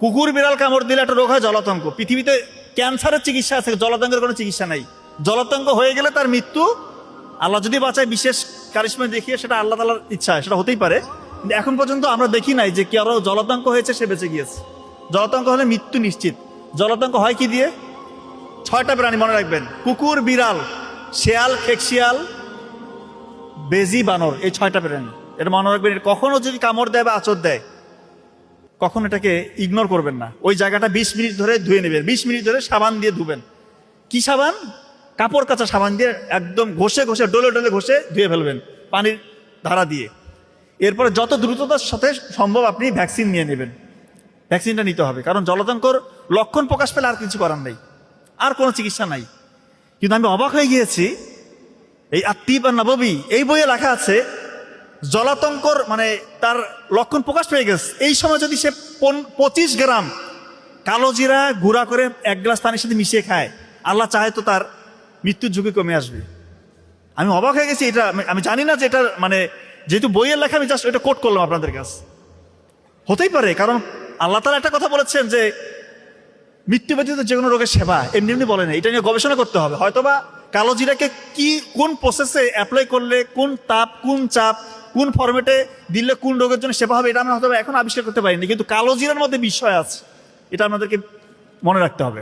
কুকুর বিড়াল কামড় দিলে একটা রোগ হয় জলাতঙ্ক। পৃথিবীতে ক্যান্সারের চিকিৎসা আছে, জলাতঙ্কের কোনো চিকিৎসা নাই। জলাতঙ্ক হয়ে গেলে তার মৃত্যু, আল্লাহ যদি বাঁচায় বিশেষ কারিশমা দেখিয়ে, সেটা আল্লাহ তাআলার ইচ্ছা, সেটা হতেই পারে। কিন্তু এখন পর্যন্ত আমরা দেখি নাই যে কারো জলাতঙ্ক হয়েছে সে বেঁচে গিয়েছে। জলাতঙ্ক হলে মৃত্যু নিশ্চিত। জলাতঙ্ক হয় কি দিয়ে? 6টা প্রাণী মনে রাখবেন: কুকুর, বিড়াল, শেয়াল, খেকশিয়াল, বেজি, বানর। এই 6টা প্রাণী, এটা মনে রাখবেন। কখনো যদি কামড় দেয় বা আঁচড় দেয়, কখন এটাকে ইগনোর করবেন না। ওই জায়গাটা 20 মিনিট ধরে ধুয়ে নেবেন। 20 মিনিট ধরে সাবান দিয়ে ধুবেন। কি সাবান? কাপড় কাচা সাবান দিয়ে একদম ঘষে ঘষে, ডলে ডলে ঘষে ধুয়ে ফেলবেন পানির ধারা দিয়ে। এরপরে যত দ্রুততার সাথে সম্ভব আপনি ভ্যাকসিন নিয়ে নেবেন। ভ্যাকসিনটা নিতে হবে, কারণ জলাতঙ্কর লক্ষণ প্রকাশ পেলে আর কিছু করার নেই, আর কোনো চিকিৎসা নাই। কিন্তু আমি অবাক হয়ে গিয়েছি, এই আত্তিব আর নববী এই বইয়ে লেখা আছে জলাতঙ্কর মানে তার লক্ষণ প্রকাশ পেয়ে গেছে, এই সময় যদি সে 25 গ্রাম কালো জিরা গুঁড়া করে 1 গ্লাস পানির সাথে মিশিয়ে খায়, আল্লাহ চাহে তো তার মৃত্যুর ঝুঁকি কমে আসবে। আমি অবাক হয়ে গেছি। এটা আমি জানি না যে এটা মানে, যেহেতু বইয়ের লেখা, আমি জাস্ট এটা কোট করলাম আপনাদের কাছে। হতেই পারে, কারণ আল্লাহ তাআলা একটা কথা বলেছেন যে মৃত্যু ব্যতীত যে কোনো রোগের সেবা, এমনি এমনি বলেন। এটা নিয়ে গবেষণা করতে হবে। হয়তোবা কালো জিরাকে কি কোন প্রসেসে অ্যাপ্লাই করলে, কোন তাপ, কোন চাপ, কোন ফরম্যাটে দিলে কোন রোগের জন্য সেবা হবে, এটা আমরা হয়তো এখন আবিষ্কার করতে পারিনি। কিন্তু কালো জিরার মধ্যে বিষয় আছে, এটা আপনাদেরকে মনে রাখতে হবে।